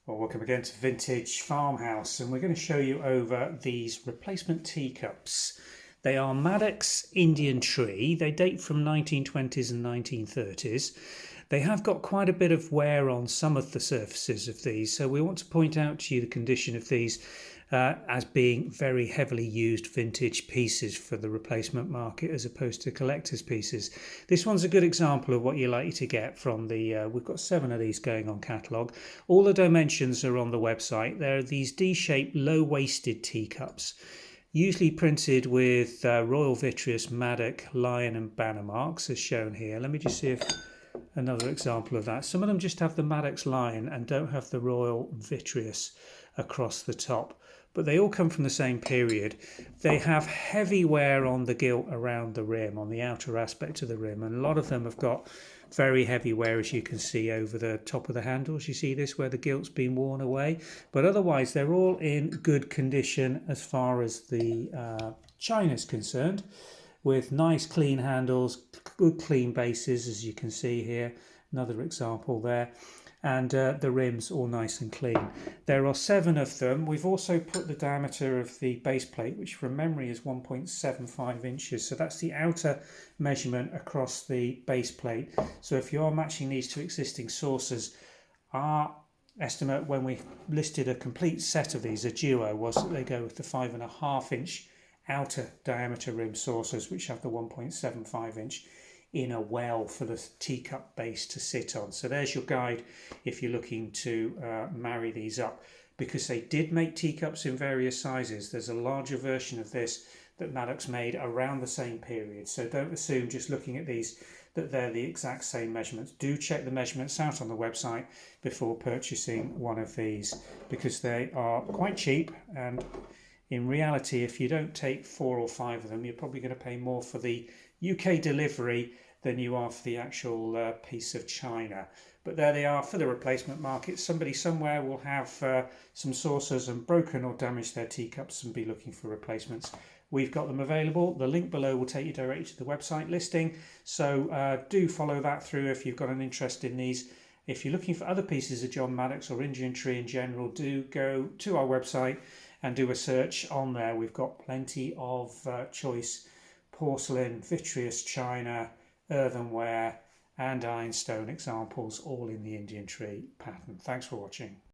Well, welcome again to Vintage Farmhouse, and we're going to show you over these replacement teacups. They are Maddock's Indian tree. They date from 1920s and 1930s. They have got quite a bit of wear on some of the surfaces of these, so we want to point out to you the condition of these as being very heavily used vintage pieces for the replacement market as opposed to collector's pieces. This one's a good example of what you're likely to get from the, we've got 7 of these going on catalogue. All the dimensions are on the website. They're these D-shaped low-waisted teacups, usually printed with Royal Vitreous, Maddock, Lion and Banner marks as shown here. Let me just see if another example of that. Some of them just have the Maddock's Lion and don't have the Royal Vitreous across the top, but they all come from the same period. They have heavy wear on the gilt around the rim, on the outer aspect of the rim, and a lot of them have got very heavy wear, as you can see over the top of the handles. You see this where the gilt's been worn away, but otherwise they're all in good condition as far as the china's concerned, with nice clean handles, good clean bases, as you can see here. Another example there. And the rims all nice and clean. There are 7 of them. We've also put the diameter of the base plate, which from memory is 1.75 inches. So that's the outer measurement across the base plate. So if you're matching these to existing saucers, our estimate when we listed a complete set of these, a duo, was that they go with the 5.5 inch outer diameter rim saucers, which have the 1.75 inch inner well for the teacup base to sit on. So there's your guide if you're looking to marry these up, because they did make teacups in various sizes. There's a larger version of this that Maddock's made around the same period, so don't assume just looking at these that they're the exact same measurements. Do check the measurements out on the website before purchasing one of these, because they are quite cheap, and in reality, if you don't take 4 or 5 of them, you're probably going to pay more for the UK delivery than you are for the actual piece of china. But there they are for the replacement market. Somebody somewhere will have some saucers and broken or damaged their teacups and be looking for replacements. We've got them available. The link below will take you directly to the website listing. So do follow that through if you've got an interest in these. If you're looking for other pieces of John Maddox or Indian tree in general, do go to our website and do a search on there. We've got plenty of choice porcelain, vitreous china, earthenware and ironstone examples, all in the Indian tree pattern. Thanks for watching.